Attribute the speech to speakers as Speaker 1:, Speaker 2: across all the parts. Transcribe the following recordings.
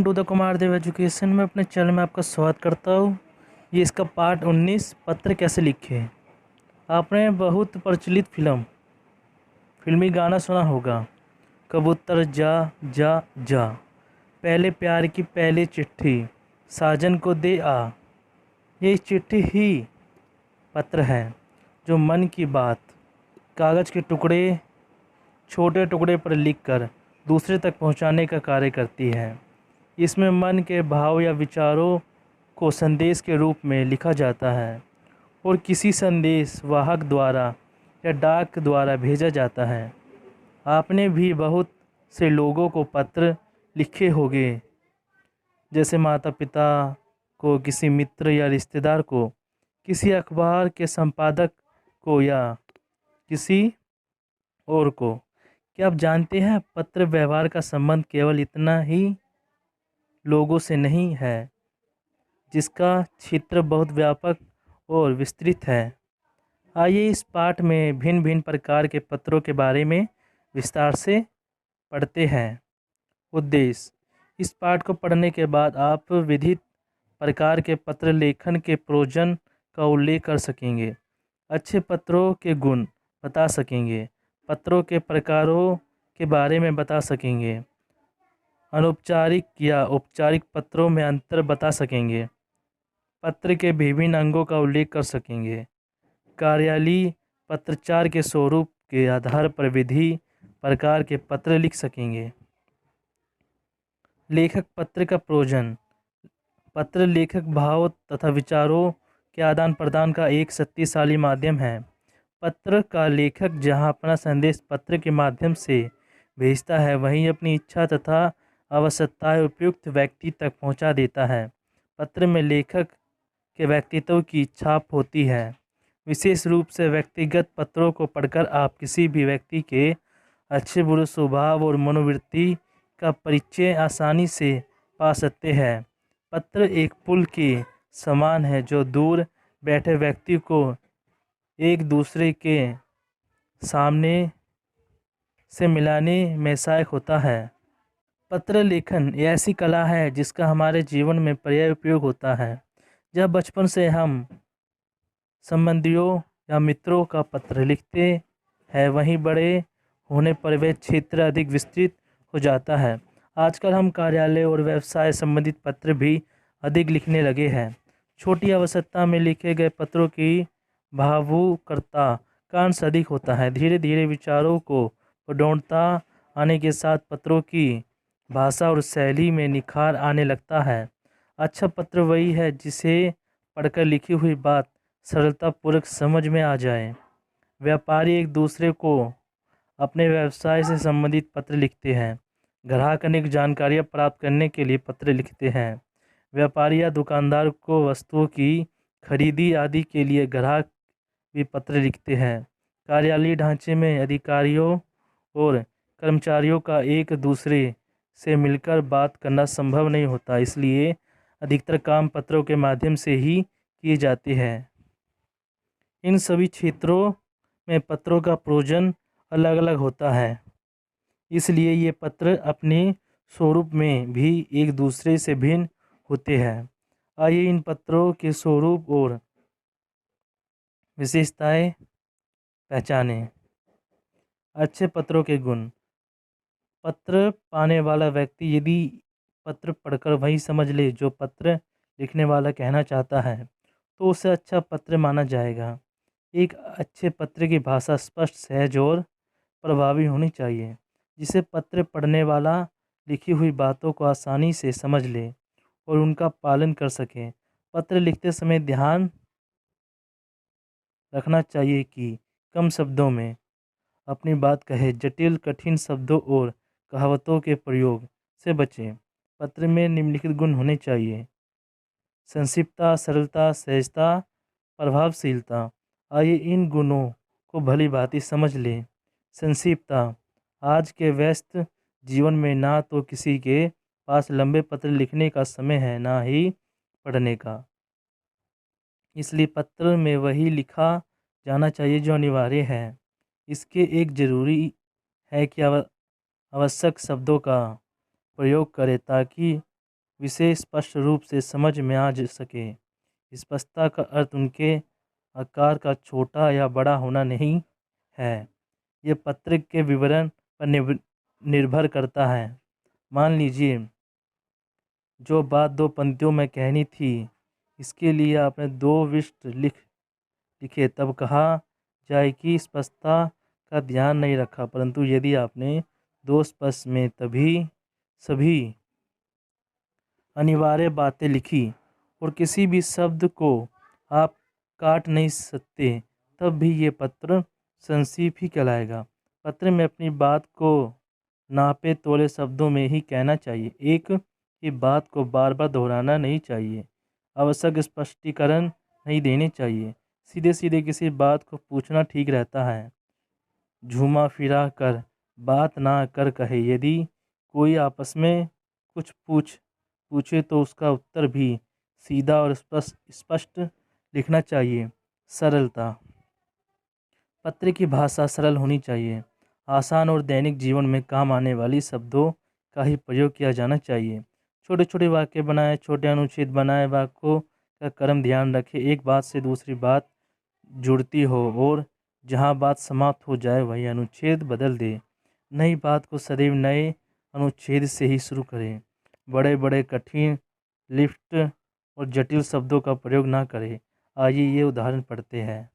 Speaker 1: To the Kumar Dev education में अपने channel में आपका स्वागत करता हूँ। ये इसका पार्ट 19 पत्र कैसे लिखे। आपने बहुत प्रचलित फिल्मी गाना सुना होगा, कबूतर जा जा जा, पहले प्यार की पहली चिट्ठी साजन को दे आ। ये चिट्ठी ही पत्र है जो मन की बात कागज़ के टुकड़े छोटे टुकड़े पर लिखकर दूसरे तक पहुंचाने का कार्य करती है। इसमें मन के भाव या विचारों को संदेश के रूप में लिखा जाता है और किसी संदेश वाहक द्वारा या डाक द्वारा भेजा जाता है। आपने भी बहुत से लोगों को पत्र लिखे होंगे, जैसे माता पिता को, किसी मित्र या रिश्तेदार को, किसी अखबार के संपादक को या किसी और को। क्या आप जानते हैं, पत्र व्यवहार का संबंध केवल इतना ही लोगों से नहीं है, जिसका क्षेत्र बहुत व्यापक और विस्तृत है। आइए इस पाठ में भिन्न भिन्न प्रकार के पत्रों के बारे में विस्तार से पढ़ते हैं। उद्देश्य: इस पाठ को पढ़ने के बाद आप विविध प्रकार के पत्र लेखन के प्रयोजन का उल्लेख कर सकेंगे, अच्छे पत्रों के गुण बता सकेंगे, पत्रों के प्रकारों के बारे में बता सकेंगे, अनौपचारिक या औपचारिक पत्रों में अंतर बता सकेंगे, पत्र के विभिन्न अंगों का उल्लेख कर सकेंगे, कार्यालयीय पत्राचार के स्वरूप के आधार पर विधि प्रकार के पत्र लिख सकेंगे। लेखक पत्र का प्रयोजन: पत्र लेखक भाव तथा विचारों के आदान प्रदान का एक शक्तिशाली माध्यम है। पत्र का लेखक जहां अपना संदेश पत्र के माध्यम से भेजता है, वहीं अपनी इच्छा तथा आवश्यकताएं उपयुक्त व्यक्ति तक पहुंचा देता है। पत्र में लेखक के व्यक्तित्व की छाप होती है। विशेष रूप से व्यक्तिगत पत्रों को पढ़कर आप किसी भी व्यक्ति के अच्छे बुरे स्वभाव और मनोवृत्ति का परिचय आसानी से पा सकते हैं। पत्र एक पुल के समान है जो दूर बैठे व्यक्ति को एक दूसरे के सामने से मिलाने में सहायक होता है। पत्र लेखन ऐसी कला है जिसका हमारे जीवन में पर्याय उपयोग होता है। जब बचपन से हम संबंधियों या मित्रों का पत्र लिखते हैं, वहीं बड़े होने पर वह क्षेत्र अधिक विस्तृत हो जाता है। आजकल हम कार्यालय और व्यवसाय संबंधित पत्र भी अधिक लिखने लगे हैं। छोटी अवस्था में लिखे गए पत्रों की भावुकता का अंश अधिक होता है। धीरे धीरे विचारों को प्रौढ़ता आने के साथ पत्रों की भाषा और शैली में निखार आने लगता है। अच्छा पत्र वही है जिसे पढ़कर लिखी हुई बात सरलतापूर्वक समझ में आ जाए। व्यापारी एक दूसरे को अपने व्यवसाय से संबंधित पत्र लिखते हैं। ग्राहक अनेक जानकारियाँ प्राप्त करने के लिए पत्र लिखते हैं। व्यापारी या दुकानदार को वस्तुओं की खरीदी आदि के लिए ग्राहक भी पत्र लिखते हैं। कार्यालयीय ढांचे में अधिकारियों और कर्मचारियों का एक दूसरे से मिलकर बात करना संभव नहीं होता, इसलिए अधिकतर काम पत्रों के माध्यम से ही किए जाते हैं। इन सभी क्षेत्रों में पत्रों का प्रयोजन अलग अलग होता है, इसलिए ये पत्र अपने स्वरूप में भी एक दूसरे से भिन्न होते हैं। आइए इन पत्रों के स्वरूप और विशेषताएं पहचानें। अच्छे पत्रों के गुण: पत्र पाने वाला व्यक्ति यदि पत्र पढ़कर वही समझ ले जो पत्र लिखने वाला कहना चाहता है, तो उसे अच्छा पत्र माना जाएगा। एक अच्छे पत्र की भाषा स्पष्ट, सहज और प्रभावी होनी चाहिए, जिसे पत्र पढ़ने वाला लिखी हुई बातों को आसानी से समझ ले और उनका पालन कर सके। पत्र लिखते समय ध्यान रखना चाहिए कि कम शब्दों में अपनी बात कहे। जटिल कठिन शब्दों और कहावतों के प्रयोग से बचें। पत्र में निम्नलिखित गुण होने चाहिए: संक्षिप्तता, सरलता, सहजता, प्रभावशीलता। आइए इन गुणों को भली भांति समझ लें। संक्षिप्तता: आज के व्यस्त जीवन में ना तो किसी के पास लंबे पत्र लिखने का समय है, ना ही पढ़ने का, इसलिए पत्र में वही लिखा जाना चाहिए जो अनिवार्य है। इसके एक जरूरी है कि आवश्यक शब्दों का प्रयोग करें ताकि विषय स्पष्ट रूप से समझ में आ सके। स्पष्टता का अर्थ उनके आकार का छोटा या बड़ा होना नहीं है, यह पत्र के विवरण पर निर्भर करता है। मान लीजिए, जो बात 2 पंक्तियों में कहनी थी, इसके लिए आपने 2 पृष्ठ लिखे, तब कहा जाए कि स्पष्टता का ध्यान नहीं रखा। परंतु यदि आपने 2 पृष्ठ में सभी अनिवार्य बातें लिखी और किसी भी शब्द को आप काट नहीं सकते, तब भी ये पत्र संक्षिप्त ही कहलाएगा। पत्र में अपनी बात को नापे तोले शब्दों में ही कहना चाहिए। एक ही बात को बार बार दोहराना नहीं चाहिए। आवश्यक स्पष्टीकरण नहीं देने चाहिए। सीधे सीधे किसी बात को पूछना ठीक रहता है। झूमा फिरा कर बात ना कर कहे। यदि कोई आपस में कुछ पूछे तो उसका उत्तर भी सीधा और स्पष्ट लिखना चाहिए। सरलता। पत्र की भाषा सरल होनी चाहिए। आसान और दैनिक जीवन में काम आने वाली शब्दों का ही प्रयोग किया जाना चाहिए। छोटे छोटे वाक्य बनाएं, छोटे अनुच्छेद बनाएं। वाक्यों का क्रम ध्यान रखें, एक बात से दूसरी बात जुड़ती हो और जहां बात समाप्त हो जाए वही अनुच्छेद बदल दे। नई बात को सदैव नए अनुच्छेद से ही शुरू करें। बड़े बड़े कठिन लिफ्ट और जटिल शब्दों का प्रयोग ना करें। आइए ये उदाहरण पढ़ते हैं।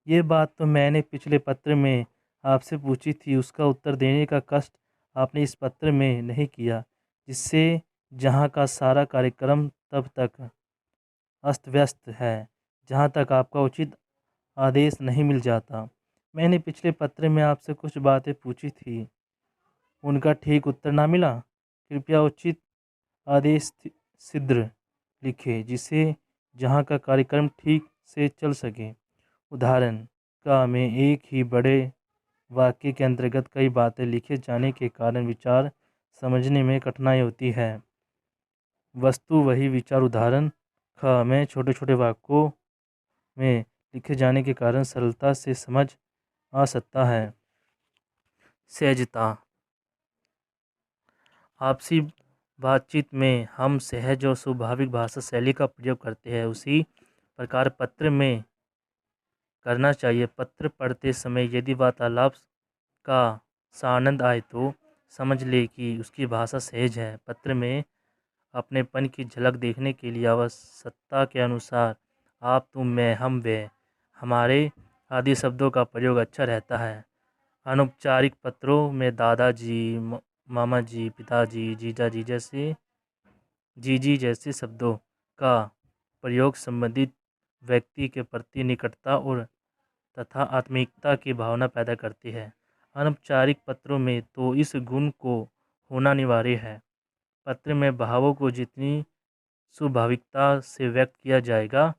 Speaker 1: ये बात तो मैंने पिछले पत्र में आपसे पूछी थी, उसका उत्तर देने का कष्ट आपने इस पत्र में नहीं किया, जिससे जहाँ का सारा कार्यक्रम तब तक अस्त व्यस्त है जहाँ तक आपका उचित आदेश नहीं मिल जाता। मैंने पिछले पत्र में आपसे कुछ बातें पूछी थी, उनका ठीक उत्तर ना मिला। कृपया उचित आदेश शीघ्र लिखें, जिससे जहाँ का कार्यक्रम ठीक से चल सके। उदाहरण का में एक ही बड़े वाक्य के अंतर्गत कई बातें लिखे जाने के कारण विचार समझने में कठिनाई होती है। वस्तु वही विचार। उदाहरण ख में छोटे छोटे वाक्यों में लिखे जाने के कारण सरलता से समझ आ सकता है। सहजता। आपसी बातचीत में हम सहज और स्वाभाविक भाषा शैली का प्रयोग करते हैं, उसी प्रकार पत्र में करना चाहिए। पत्र पढ़ते समय यदि वार्तालाप का सानंद आए तो समझ ले कि उसकी भाषा सहज है। पत्र में अपनेपन की झलक देखने के लिए आवश्यकता के अनुसार आप, तुम, मैं, हम, वे, हमारे आदि शब्दों का प्रयोग अच्छा रहता है। अनौपचारिक पत्रों में दादाजी, मामा जी, पिताजी, जीजी जैसे शब्दों का प्रयोग संबंधित व्यक्ति के प्रति निकटता और तथा आत्मीयता की भावना पैदा करती है। अनौपचारिक पत्रों में तो इस गुण को होना अनिवार्य है। पत्र में भावों को जितनी स्वाभाविकता से व्यक्त किया जाएगा,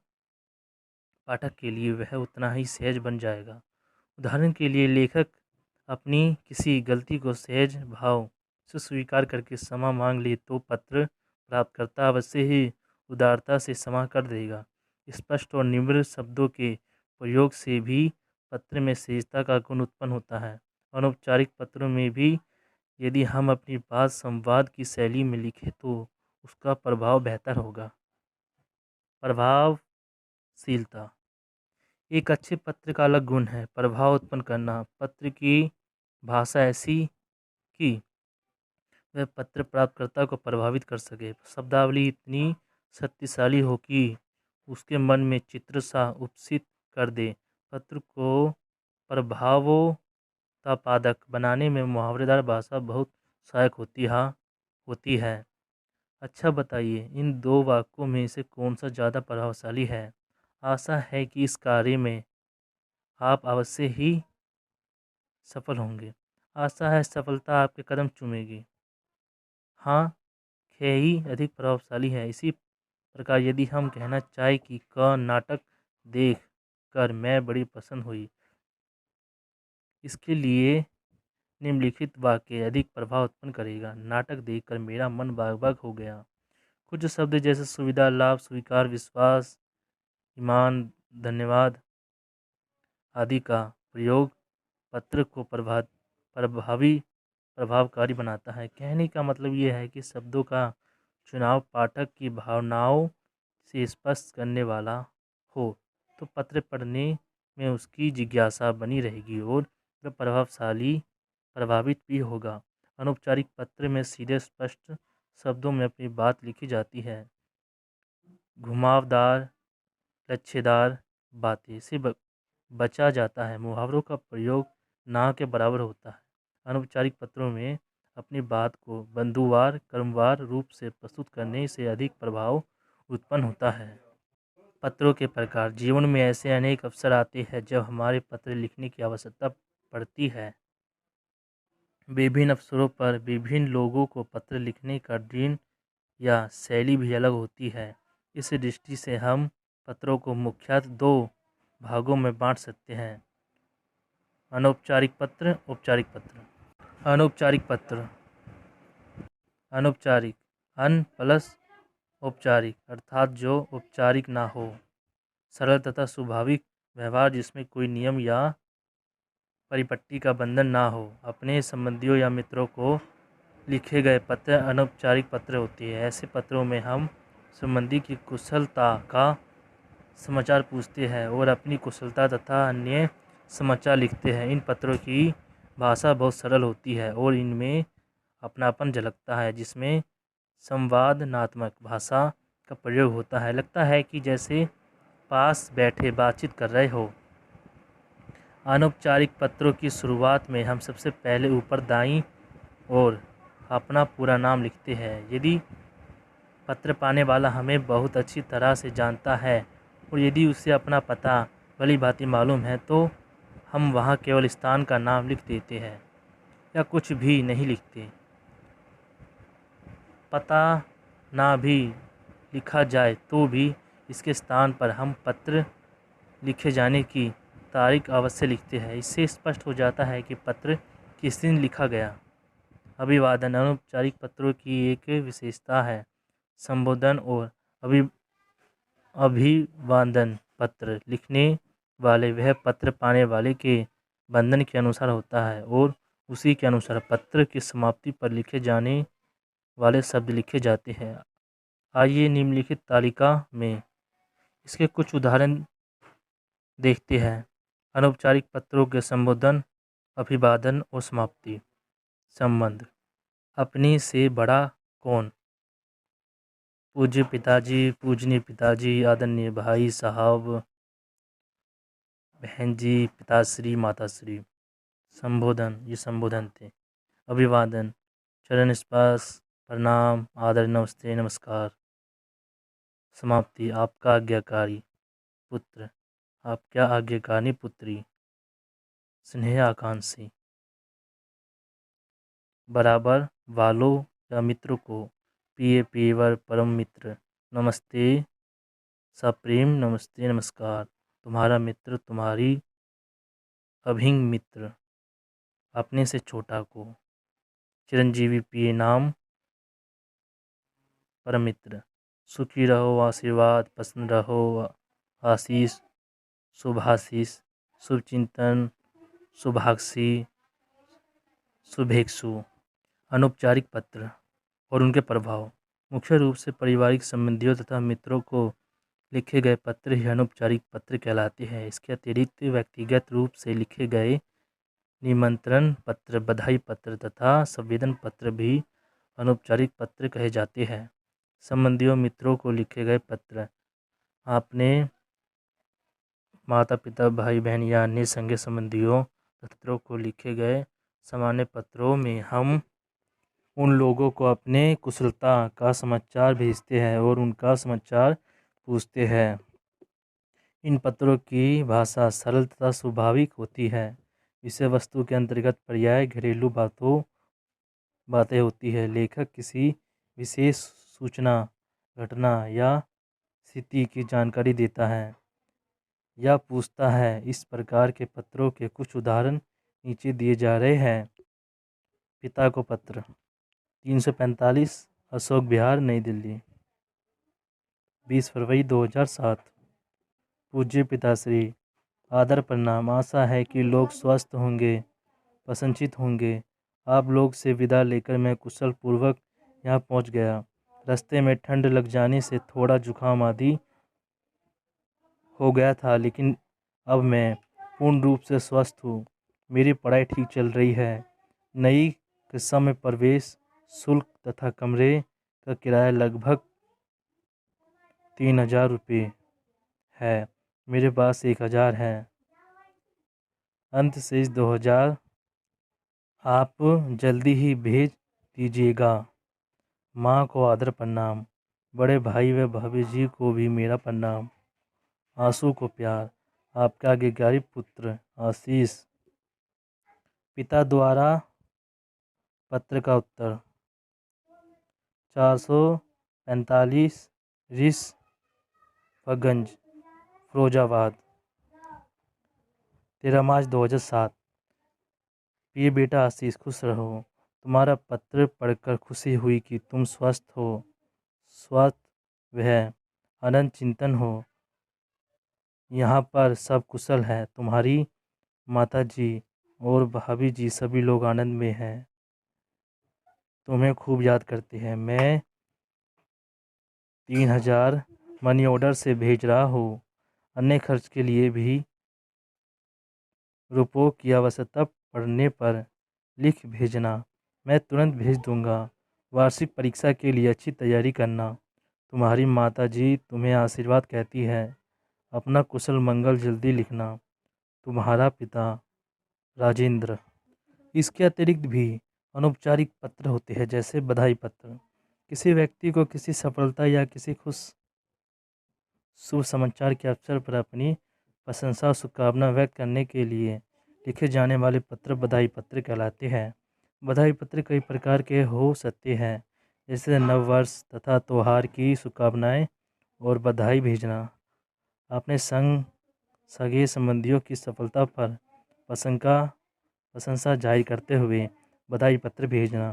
Speaker 1: पाठक के लिए वह उतना ही सहज बन जाएगा। उदाहरण के लिए, लेखक अपनी किसी गलती को सहज भाव से स्वीकार करके क्षमा मांग ले तो पत्र प्राप्तकर्ता अवश्य ही उदारता से क्षमा कर देगा। स्पष्ट और निम्र शब्दों के प्रयोग से भी पत्र में सहजता का गुण उत्पन्न होता है। अनौपचारिक पत्रों में भी यदि हम अपनी बात संवाद की शैली में लिखें तो उसका प्रभाव बेहतर होगा। प्रभावशीलता। एक अच्छे पत्र का अलग गुण है प्रभाव उत्पन्न करना। पत्र की भाषा ऐसी कि वह पत्र प्राप्तकर्ता को प्रभावित कर सके। शब्दावली इतनी शक्तिशाली हो कि उसके मन में चित्र सा उपस्थित कर दे। पत्र को प्रभावोत्पादक बनाने में मुहावरेदार भाषा बहुत सहायक होती है। अच्छा बताइए, इन 2 वाक्यों में से कौन सा ज़्यादा प्रभावशाली है? आशा है कि इस कार्य में आप अवश्य ही सफल होंगे। आशा है सफलता आपके कदम चूमेगी। हाँ, ख ही अधिक प्रभावशाली है। इसी प्रकार यदि हम कहना चाहें कि क नाटक देख कर मैं बड़ी पसंद हुई, इसके लिए निम्नलिखित वाक्य अधिक प्रभाव उत्पन्न करेगा। नाटक देखकर मेरा मन बाग बाग हो गया। कुछ शब्द जैसे सुविधा, लाभ, स्वीकार, विश्वास, ईमान, धन्यवाद आदि का प्रयोग पत्र को प्रभावी प्रभावकारी बनाता है। कहने का मतलब ये है कि शब्दों का चुनाव पाठक की भावनाओं से स्पष्ट करने वाला हो तो पत्र पढ़ने में उसकी जिज्ञासा बनी रहेगी और वह प्रभावित भी होगा। अनौपचारिक पत्र में सीधे स्पष्ट शब्दों में अपनी बात लिखी जाती है। घुमावदार लच्छेदार बातें से बचा जाता है। मुहावरों का प्रयोग ना के बराबर होता है। अनौपचारिक पत्रों में अपनी बात को बंधुवार क्रमवार रूप से प्रस्तुत करने से अधिक प्रभाव उत्पन्न होता है। पत्रों के प्रकार। जीवन में ऐसे अनेक अवसर आते हैं जब हमारे पत्र लिखने की आवश्यकता पड़ती है। विभिन्न अवसरों पर विभिन्न लोगों को पत्र लिखने का ढंग या शैली भी अलग होती है। इस दृष्टि से हम पत्रों को मुख्यतः दो भागों में बांट सकते हैं: अनौपचारिक पत्र, औपचारिक पत्र। अनौपचारिक पत्र। अनौपचारिक अन प्लस औपचारिक अर्थात जो औपचारिक ना हो। सरल तथा स्वाभाविक व्यवहार जिसमें कोई नियम या परिपट्टी का बंधन ना हो। अपने संबंधियों या मित्रों को लिखे गए पत्र अनौपचारिक पत्र होते हैं। ऐसे पत्रों में हम संबंधी की कुशलता का समाचार पूछते हैं और अपनी कुशलता तथा अन्य समाचार लिखते हैं। इन पत्रों की भाषा बहुत सरल होती है और इनमें अपनापन झलकता है, जिसमें संवादनात्मक भाषा का प्रयोग होता है। लगता है कि जैसे पास बैठे बातचीत कर रहे हो। अनौपचारिक पत्रों की शुरुआत में हम सबसे पहले ऊपर दाईं ओर अपना पूरा नाम लिखते हैं। यदि पत्र पाने वाला हमें बहुत अच्छी तरह से जानता है और यदि उसे अपना पता भली भांति मालूम है तो हम वहाँ केवल स्थान का नाम लिख देते हैं या कुछ भी नहीं लिखते। पता ना भी लिखा जाए तो भी इसके स्थान पर हम पत्र लिखे जाने की तारीख अवश्य लिखते हैं। इससे स्पष्ट हो जाता है कि पत्र किस दिन लिखा गया। अभिवादन अनौपचारिक पत्रों की एक विशेषता है। संबोधन और अभिवादन पत्र लिखने वाले वह पत्र पाने वाले के बंधन के अनुसार होता है और उसी के अनुसार पत्र की समाप्ति पर लिखे जाने वाले शब्द लिखे जाते हैं। आइए निम्नलिखित तालिका में इसके कुछ उदाहरण देखते हैं। अनौपचारिक पत्रों के संबोधन, अभिवादन और समाप्ति। संबंध। अपने से बड़ा कौन? पूज्य पिताजी, पूजनीय पिताजी, आदरणीय भाई साहब, बहन जी, पिताश्री, माताश्री। संबोधन, ये संबोधन थे। अभिवादन, चरण स्पर्श, प्रणाम, आदर, नमस्ते, नमस्कार। समाप्ति, आपका आज्ञाकारी। पुत्र, आप क्या आज्ञाकारी पुत्री। स्नेह आकांक्षी, बराबर वालों या मित्र को प्रिय प्रियवर परम मित्र। नमस्ते सप्रेम, नमस्ते, नमस्कार। तुम्हारा मित्र, तुम्हारी अभिंग मित्र। अपने से छोटा को चिरंजीवी प्रिय नाम परम मित्र। सुखी रहो, आशीर्वाद, प्रसन्न रहो, आशीष, शुभाशीष, शुभचिंतन, शुभाक्षी, शुभेक्षु। अनौपचारिक पत्र और उनके प्रभाव। मुख्य रूप से पारिवारिक संबंधियों तथा मित्रों को लिखे गए पत्र ही अनौपचारिक पत्र कहलाते हैं। इसके अतिरिक्त व्यक्तिगत रूप से लिखे गए निमंत्रण पत्र, बधाई पत्र तथा संवेदन पत्र भी अनौपचारिक पत्र कहे जाते हैं। संबंधियों मित्रों को लिखे गए पत्र। आपने माता पिता, भाई बहन या अन्य संगे संबंधियों मित्रों को लिखे गए सामान्य पत्रों में हम उन लोगों को अपने कुशलता का समाचार भेजते हैं और उनका समाचार पूछते हैं। इन पत्रों की भाषा सरल तथा स्वाभाविक होती है। विषय वस्तु के अंतर्गत पर्याय घरेलू बातें होती है। लेखक किसी विशेष सूचना, घटना या स्थिति की जानकारी देता है या पूछता है। इस प्रकार के पत्रों के कुछ उदाहरण नीचे दिए जा रहे हैं। पिता को पत्र, 345 अशोक विहार, नई दिल्ली, 20 फरवरी 2007। पूज्य पिताश्री, आदर प्रणाम। आशा है कि लोग स्वस्थ होंगे, प्रसन्नचित्त होंगे। आप लोग से विदा लेकर मैं कुशल पूर्वक यहाँ पहुँच गया। रास्ते में ठंड लग जाने से थोड़ा जुकाम आदि हो गया था, लेकिन अब मैं पूर्ण रूप से स्वस्थ हूँ। मेरी पढ़ाई ठीक चल रही है। नई कक्षा में प्रवेश शुल्क तथा कमरे का किराया लगभग 3000 रुपये है। मेरे पास 1000 है। अंत शेष 2000 आप जल्दी ही भेज दीजिएगा। माँ को आदर प्रणाम। बड़े भाई व भाभी जी को भी मेरा प्रणाम। आंसू को प्यार। आपका आज्ञाकारी पुत्र आशीष। पिता द्वारा पत्र का उत्तर। 445 रिसफगंज, फिरोजाबाद, 13 मार्च 2007। प्रिय बेटा आशीष, खुश रहो। तुम्हारा पत्र पढ़कर खुशी हुई कि तुम स्वस्थ हो। स्वस्थ वह अनंत चिंतन हो। यहाँ पर सब कुशल है। तुम्हारी माता जी और भाभी जी सभी लोग आनंद में हैं। तुम्हें खूब याद करते हैं। मैं 3000 मनी ऑर्डर से भेज रहा हूँ। अन्य खर्च के लिए भी रुपयों की आवश्यकता पड़ने पर लिख भेजना। मैं तुरंत भेज दूंगा। वार्षिक परीक्षा के लिए अच्छी तैयारी करना। तुम्हारी माता जी तुम्हें आशीर्वाद कहती है। अपना कुशल मंगल जल्दी लिखना। तुम्हारा पिता राजेंद्र। इसके अतिरिक्त भी अनौपचारिक पत्र होते हैं, जैसे बधाई पत्र। किसी व्यक्ति को किसी सफलता या किसी शुभ समाचार के अवसर पर अपनी प्रशंसा और शुभकामना व्यक्त करने के लिए लिखे जाने वाले पत्र बधाई पत्र कहलाते हैं। बधाई पत्र कई प्रकार के हो सकते हैं, जैसे नववर्ष तथा त्यौहार की शुभकामनाएं और बधाई भेजना। अपने सगे संबंधियों की सफलता पर प्रशंसा जाहिर करते हुए बधाई पत्र भेजना।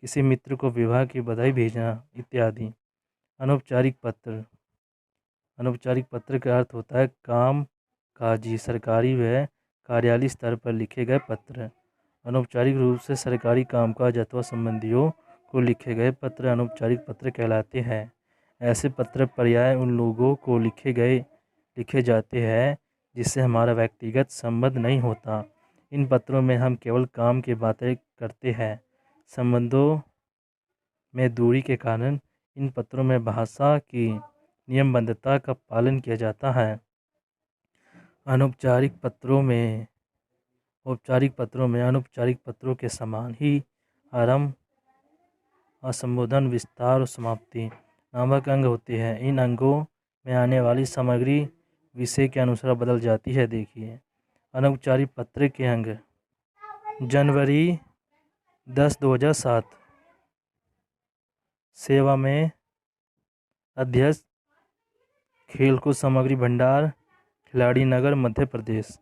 Speaker 1: किसी मित्र को विवाह की बधाई भेजना इत्यादि। अनौपचारिक पत्र। अनौपचारिक पत्र का अर्थ होता है काम काजी, सरकारी व कार्यालय स्तर पर लिखे गए पत्र। अनौपचारिक रूप से सरकारी कामकाज अथवा संबंधियों को लिखे गए पत्र अनौपचारिक पत्र कहलाते हैं। ऐसे पत्र प्रायः उन लोगों को लिखे जाते हैं जिससे हमारा व्यक्तिगत संबंध नहीं होता। इन पत्रों में हम केवल काम की बातें करते हैं। संबंधों में दूरी के कारण इन पत्रों में भाषा की नियमबद्धता का पालन किया जाता है। औपचारिक पत्रों में अनौपचारिक पत्रों के समान ही आरंभ, संबोधन, विस्तार और समाप्ति नामक अंग होते हैं। इन अंगों में आने वाली सामग्री विषय के अनुसार बदल जाती है। देखिए, अनौपचारिक पत्र के अंग। जनवरी 10, 2007। सेवा में अध्यक्ष, खेलकूद सामग्री भंडार, खिलाड़ी नगर, मध्य प्रदेश।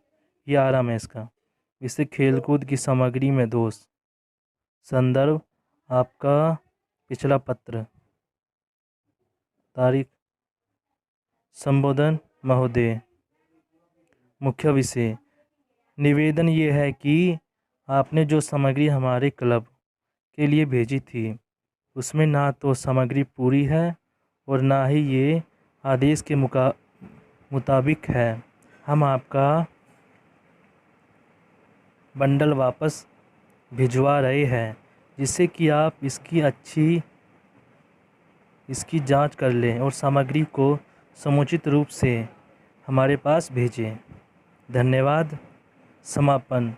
Speaker 1: ये आराम है इसका। इससे खेलकूद की सामग्री में दोष। संदर्भ आपका पिछला पत्र। तारीख। संबोधन महोदय। मुख्य विषय। निवेदन ये है कि आपने जो सामग्री हमारे क्लब के लिए भेजी थी उसमें ना तो सामग्री पूरी है और ना ही ये आदेश के मुताबिक है। हम आपका बंडल वापस भिजवा रहे हैं, जिससे कि आप इसकी जांच कर लें और सामग्री को समुचित रूप से हमारे पास भेजें। धन्यवाद। समापन।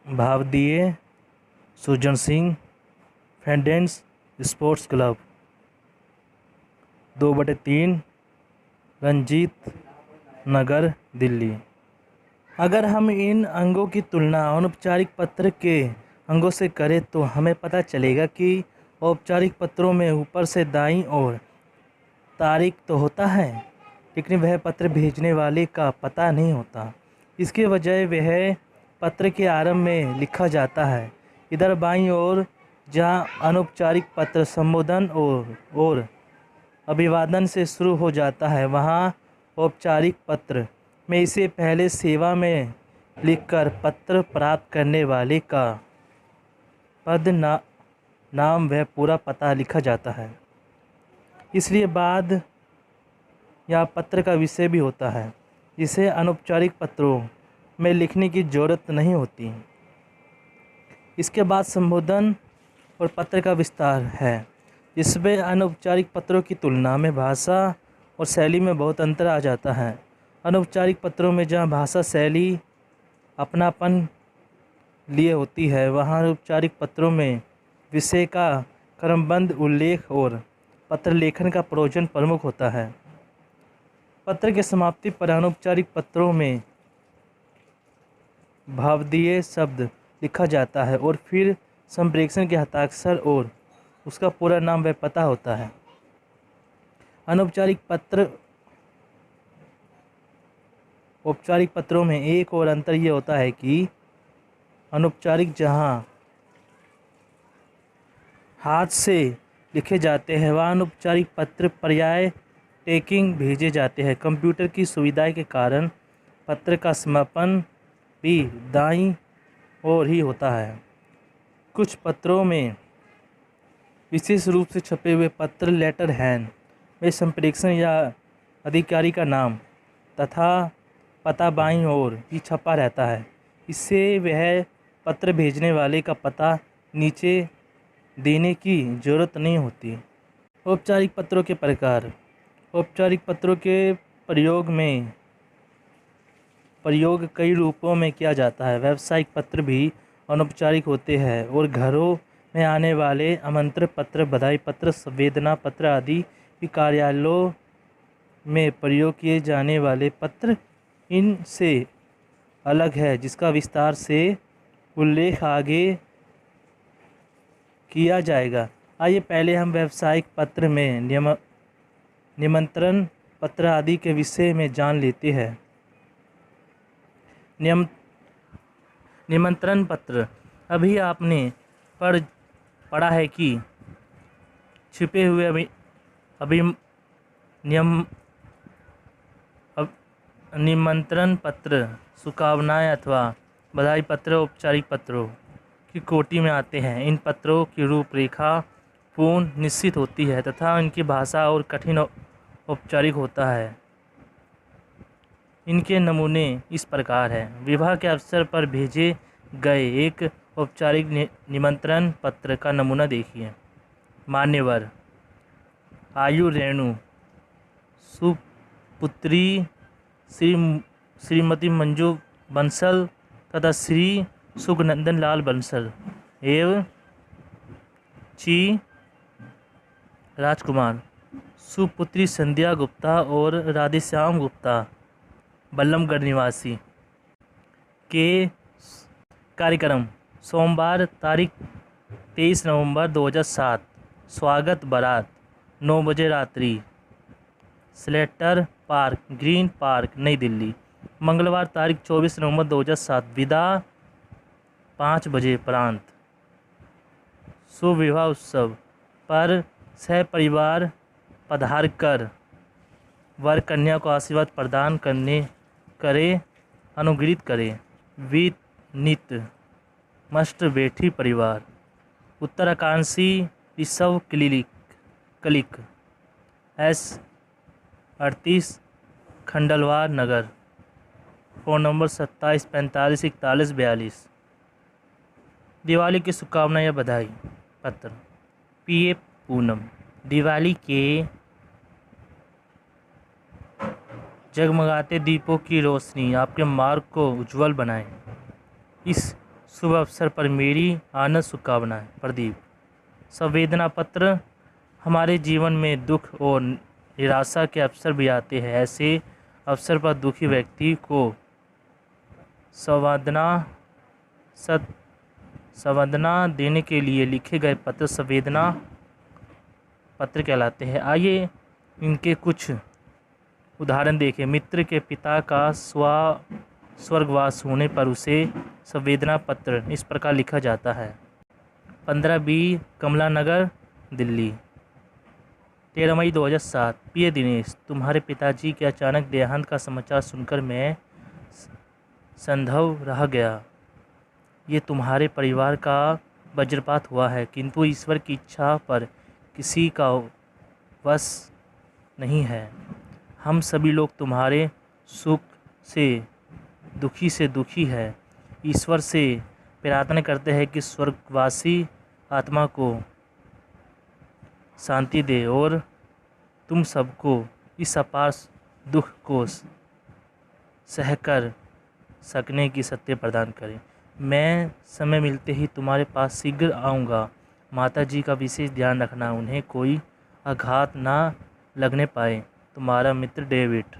Speaker 1: भावदीय Sujan Singh, friends sports club, 2/3, Ranjeet Nagar, Delhi. अगर हम इन अंगों की तुलना अनौपचारिक पत्र के अंगों से करें तो हमें पता चलेगा कि औपचारिक पत्रों में ऊपर से दाईं ओर तारीख तो होता है, लेकिन वह पत्र भेजने वाले का पता नहीं होता। इसके बजाय वह पत्र के आरंभ में लिखा जाता है। इधर बाईं ओर जहां अनौपचारिक पत्र संबोधन और अभिवादन से शुरू हो जाता है, वहां औपचारिक पत्र में इससे पहले सेवा में लिखकर पत्र प्राप्त करने वाले का पद नाम व पूरा पता लिखा जाता है। इसलिए बाद या पत्र का विषय भी होता है, जिसे अनौपचारिक पत्रों में लिखने की ज़रूरत नहीं होती। इसके बाद संबोधन और पत्र का विस्तार है, जिसमें अनौपचारिक पत्रों की तुलना में भाषा और शैली में बहुत अंतर आ जाता है। अनौपचारिक पत्रों में जहाँ भाषा शैली अपनापन लिए होती है, वहाँ अनौपचारिक पत्रों में विषय का क्रमबद्ध उल्लेख और पत्र लेखन का प्रयोजन प्रमुख होता है। पत्र की समाप्ति पर अनौपचारिक पत्रों में भावार्थी शब्द लिखा जाता है और फिर संप्रेषक के हस्ताक्षर और उसका पूरा नाम व पता होता है। औपचारिक पत्रों में एक और अंतर ये होता है कि अनौपचारिक जहाँ हाथ से लिखे जाते हैं, वहाँ अनौपचारिक पत्र पर्याय टैगिंग भेजे जाते हैं। कंप्यूटर की सुविधा के कारण पत्र का समापन भी दाईं ओर ही होता है। कुछ पत्रों में विशेष रूप से छपे हुए पत्र लेटर हैंड में संप्रेषक या अधिकारी का नाम तथा पता बाईं ओर ही छपा रहता है। इससे वह पत्र भेजने वाले का पता नीचे देने की ज़रूरत नहीं होती। औपचारिक पत्रों के प्रकार। औपचारिक पत्रों के प्रयोग कई रूपों में किया जाता है। व्यावसायिक पत्र भी अनौपचारिक होते हैं और घरों में आने वाले आमंत्रण पत्र, बधाई पत्र, संवेदना पत्र आदि भी कार्यालयों में प्रयोग किए जाने वाले पत्र इनसे अलग है, जिसका विस्तार से उल्लेख आगे किया जाएगा। आइए पहले हम व्यावसायिक पत्र में निमंत्रण पत्र आदि के विषय में जान लेते हैं। निमंत्रण पत्र। अभी आपने पढ़ा है कि छिपे हुए निमंत्रण पत्र शुभकामनाएं अथवा बधाई पत्र औपचारिक पत्रों की कोटि में आते हैं। इन पत्रों की रूपरेखा पूर्ण निश्चित होती है तथा इनकी भाषा और कठिन औपचारिक होता है। इनके नमूने इस प्रकार हैं। विवाह के अवसर पर भेजे गए एक औपचारिक निमंत्रण पत्र का नमूना देखिए। मान्यवर आयु रेणु सुपुत्री श्रीमती मंजू बंसल तथा श्री सुगनंदन लाल बंसल एवं ची राजकुमार, सुपुत्री संध्या गुप्ता और राधेश्याम गुप्ता बल्लमगढ़ निवासी के कार्यक्रम सोमवार तारीख 23 नवंबर 2007 स्वागत बारात 9 बजे रात्रि स्लेटर पार्क, ग्रीन पार्क, नई दिल्ली। मंगलवार तारीख 24 नवंबर 2007 विदा 5 बजे प्रांत। शुभ विवाह उत्सव पर सहपरिवार पधार कर वर कन्या को आशीर्वाद प्रदान अनुग्रहित करें। विनीत मस्ट बेठी परिवार, उत्तराकांक्षी ऋषभ क्लिक S38 खंडलवार नगर, फ़ोन नंबर 27 45 41 42। दिवाली की शुभकामनाएं या बधाई पत्र। पीए पूनम, दिवाली के जगमगाते दीपों की रोशनी आपके मार्ग को उज्जवल बनाए। इस शुभ अवसर पर मेरी आनंद शुभकामनाएं। प्रदीप। संवेदना पत्र। हमारे जीवन में दुख और निराशा के अवसर भी आते हैं। ऐसे अवसर पर दुखी व्यक्ति को संवेदना देने के लिए लिखे गए पत्र संवेदना पत्र कहलाते हैं। आइए इनके कुछ उदाहरण देखें। मित्र के पिता का स्वर्गवास होने पर उसे संवेदना पत्र इस प्रकार लिखा जाता है। 15B कमला नगर, दिल्ली, 13 मई 2007। प्रिय दिनेश, तुम्हारे पिताजी के अचानक देहांत का समाचार सुनकर मैं संभव रह गया। ये तुम्हारे परिवार का वज्रपात हुआ है, किंतु ईश्वर की इच्छा पर किसी का वश नहीं है। हम सभी लोग तुम्हारे सुख से दुखी है। ईश्वर से प्रार्थना करते हैं कि स्वर्गवासी आत्मा को शांति दे और तुम सबको इस अपार दुख को सहकर सकने की शक्ति प्रदान करें। मैं समय मिलते ही तुम्हारे पास शीघ्र आऊँगा। माता जी का विशेष ध्यान रखना, उन्हें कोई आघात ना लगने पाए। तुम्हारा मित्र डेविड।